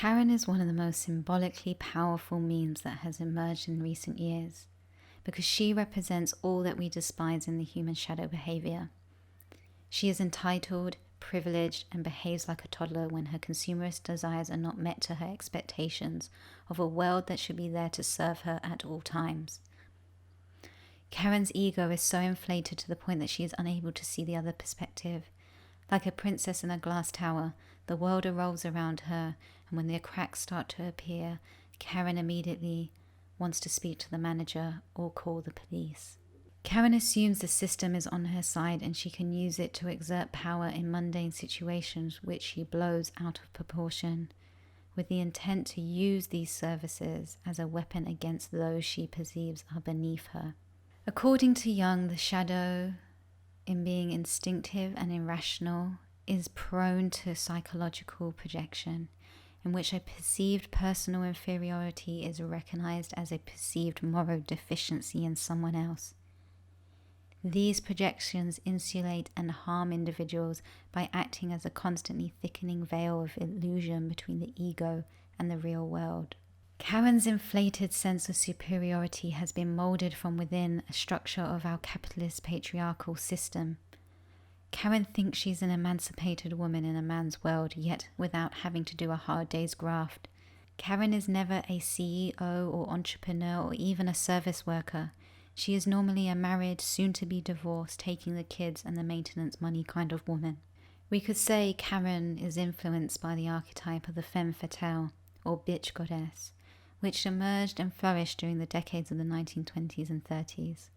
Karen is one of the most symbolically powerful memes that has emerged in recent years, because she represents all that we despise in the human shadow behavior. She is entitled, privileged, and behaves like a toddler when her consumerist desires are not met to her expectations of a world that should be there to serve her at all times. Karen's ego is so inflated to the point that she is unable to see the other perspective. Like a princess in a glass tower, the world revolves around her, and when the cracks start to appear, Karen immediately wants to speak to the manager or call the police. Karen assumes the system is on her side and she can use it to exert power in mundane situations which she blows out of proportion, with the intent to use these services as a weapon against those she perceives are beneath her. According to Jung, the shadow, in being instinctive and irrational, is prone to psychological projection, in which a perceived personal inferiority is recognized as a perceived moral deficiency in someone else. These projections insulate and harm individuals by acting as a constantly thickening veil of illusion between the ego and the real world. Karen's inflated sense of superiority has been molded from within a structure of our capitalist patriarchal system. Karen thinks she's an emancipated woman in a man's world, yet without having to do a hard day's graft. Karen is never a CEO or entrepreneur or even a service worker. She is normally a married, soon-to-be divorced, taking the kids and the maintenance money kind of woman. We could say Karen is influenced by the archetype of the femme fatale, or bitch goddess, which emerged and flourished during the decades of the 1920s and 30s,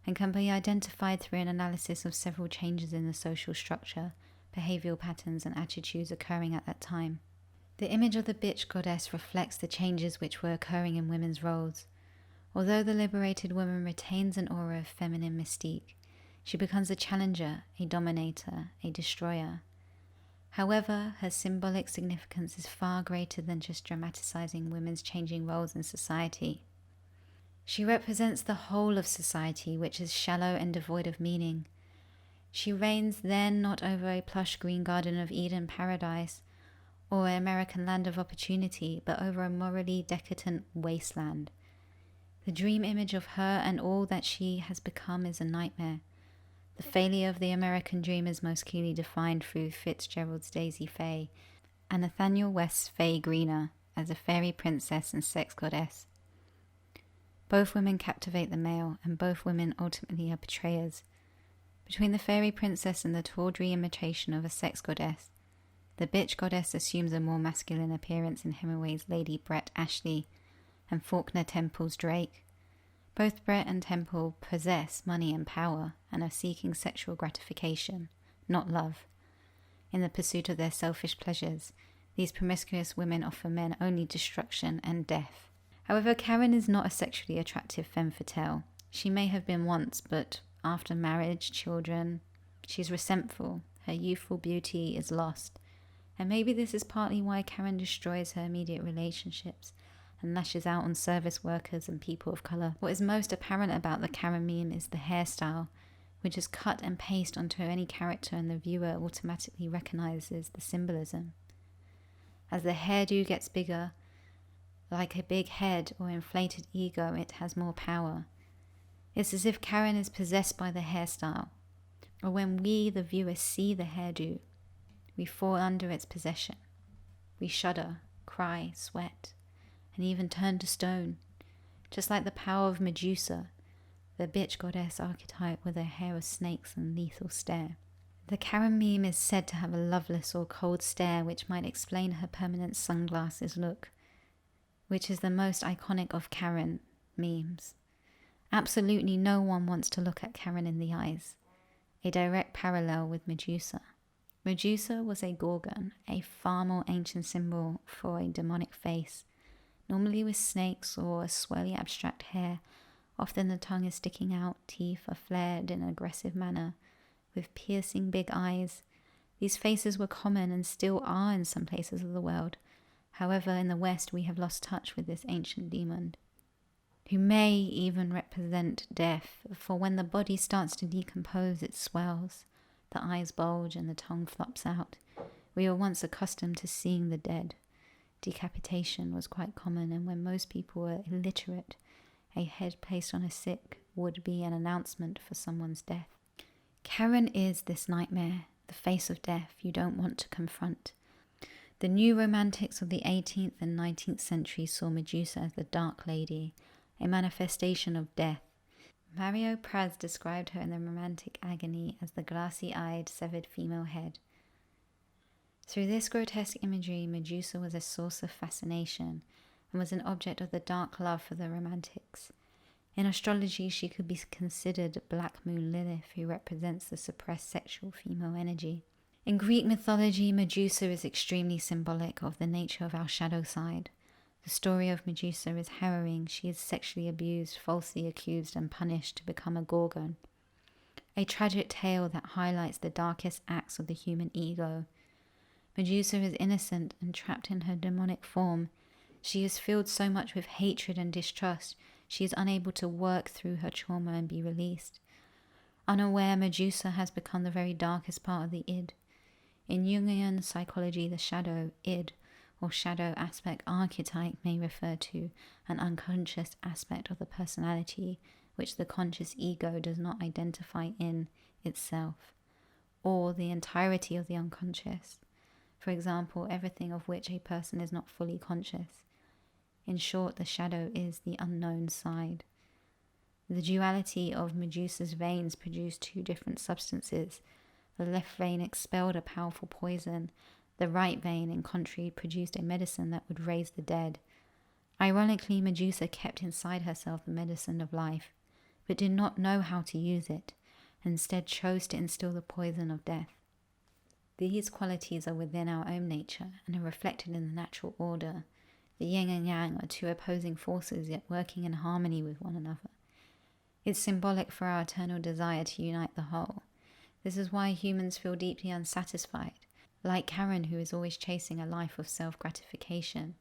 and can be identified through an analysis of several changes in the social structure, behavioral patterns and attitudes occurring at that time. The image of the bitch goddess reflects the changes which were occurring in women's roles. Although the liberated woman retains an aura of feminine mystique, she becomes a challenger, a dominator, a destroyer. However, her symbolic significance is far greater than just dramatizing women's changing roles in society. She represents the whole of society, which is shallow and devoid of meaning. She reigns then not over a plush green garden of Eden paradise or an American land of opportunity, but over a morally decadent wasteland. The dream image of her and all that she has become is a nightmare. The failure of the American dream is most clearly defined through Fitzgerald's Daisy Fay and Nathaniel West's Fay Greener as a fairy princess and sex goddess. Both women captivate the male, and both women ultimately are betrayers. Between the fairy princess and the tawdry imitation of a sex goddess, the bitch goddess assumes a more masculine appearance in Hemingway's Lady Brett Ashley and Faulkner Temple's Drake. Both Brett and Temple possess money and power and are seeking sexual gratification, not love. In the pursuit of their selfish pleasures, these promiscuous women offer men only destruction and death. However, Karen is not a sexually attractive femme fatale. She may have been once, but after marriage, children, she's resentful. Her youthful beauty is lost. And maybe this is partly why Karen destroys her immediate relationships and lashes out on service workers and people of colour. What is most apparent about the Karen meme is the hairstyle, which is cut and paste onto any character, and the viewer automatically recognises the symbolism. As the hairdo gets bigger, like a big head or inflated ego, it has more power. It's as if Karen is possessed by the hairstyle, or when we, the viewer, see the hairdo, we fall under its possession. We shudder, cry, sweat, and even turn to stone, just like the power of Medusa, the bitch goddess archetype with her hair of snakes and lethal stare. The Karen meme is said to have a loveless or cold stare, which might explain her permanent sunglasses look, which is the most iconic of Karen memes. Absolutely no one wants to look at Karen in the eyes, a direct parallel with Medusa. Medusa was a Gorgon, a far more ancient symbol for a demonic face, normally with snakes or swirly abstract hair. Often the tongue is sticking out, teeth are flared in an aggressive manner, with piercing big eyes. These faces were common and still are in some places of the world. However, in the West we have lost touch with this ancient demon, who may even represent death, for when the body starts to decompose it swells, the eyes bulge and the tongue flops out. We were once accustomed to seeing the dead. decapitation was quite common, and when most people were illiterate, a head placed on a sick would be an announcement for someone's death. Karen is this nightmare, the face of death you don't want to confront. The new romantics of the 18th and 19th century saw Medusa as the Dark Lady, a manifestation of death. Mario Praz described her in the romantic agony as the glassy-eyed, severed female head. Through this grotesque imagery, Medusa was a source of fascination and was an object of the dark love for the romantics. In astrology, she could be considered Black Moon Lilith, who represents the suppressed sexual female energy. In Greek mythology, Medusa is extremely symbolic of the nature of our shadow side. The story of Medusa is harrowing. She is sexually abused, falsely accused, and punished to become a Gorgon. A tragic tale that highlights the darkest acts of the human ego. Medusa is innocent and trapped in her demonic form. She is filled so much with hatred and distrust, she is unable to work through her trauma and be released. Unaware, Medusa has become the very darkest part of the id. In Jungian psychology, the shadow, id, or shadow aspect archetype may refer to an unconscious aspect of the personality which the conscious ego does not identify in itself, or the entirety of the unconscious. For example, everything of which a person is not fully conscious. In short, the shadow is the unknown side. The duality of Medusa's veins produced two different substances. The left vein expelled a powerful poison. The right vein, in contrary, produced a medicine that would raise the dead. Ironically, Medusa kept inside herself the medicine of life, but did not know how to use it, and instead chose to instill the poison of death. These qualities are within our own nature and are reflected in the natural order. The yin and yang are two opposing forces, yet working in harmony with one another. It's symbolic for our eternal desire to unite the whole. This is why humans feel deeply unsatisfied. Like Karen, who is always chasing a life of self-gratification,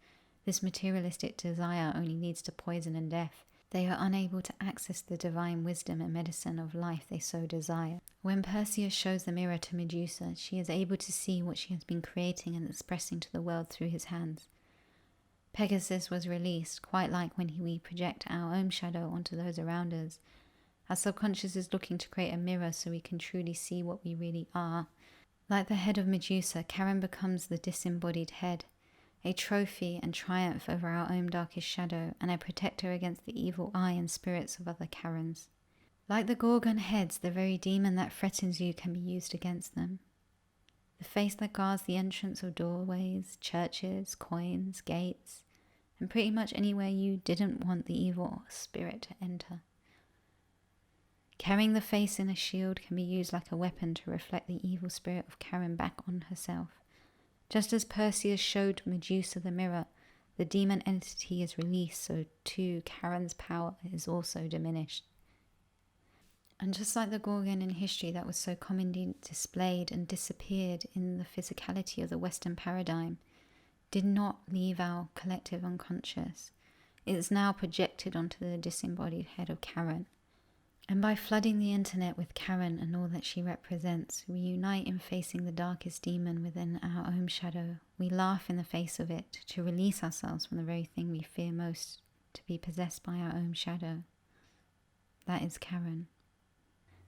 this materialistic desire only leads to poison and death. They are unable to access the divine wisdom and medicine of life they so desire. When Perseus shows the mirror to Medusa, she is able to see what she has been creating and expressing to the world through his hands. Pegasus was released, quite like when we project our own shadow onto those around us. Our subconscious is looking to create a mirror so we can truly see what we really are. Like the head of Medusa, Karen becomes the disembodied head, a trophy and triumph over our own darkest shadow, and a protector against the evil eye and spirits of other Karens. Like the Gorgon heads, the very demon that threatens you can be used against them. The face that guards the entrance of doorways, churches, coins, gates, and pretty much anywhere you didn't want the evil spirit to enter. Carrying the face in a shield can be used like a weapon to reflect the evil spirit of Karen back on herself. Just as Perseus showed Medusa the mirror, the demon entity is released, so too Karen's power is also diminished. And just like the Gorgon in history that was so commonly displayed and disappeared in the physicality of the Western paradigm, did not leave our collective unconscious, it is now projected onto the disembodied head of Karen. And by flooding the internet with Karen and all that she represents, we unite in facing the darkest demon within our own shadow. We laugh in the face of it to release ourselves from the very thing we fear most, to be possessed by our own shadow. That is Karen.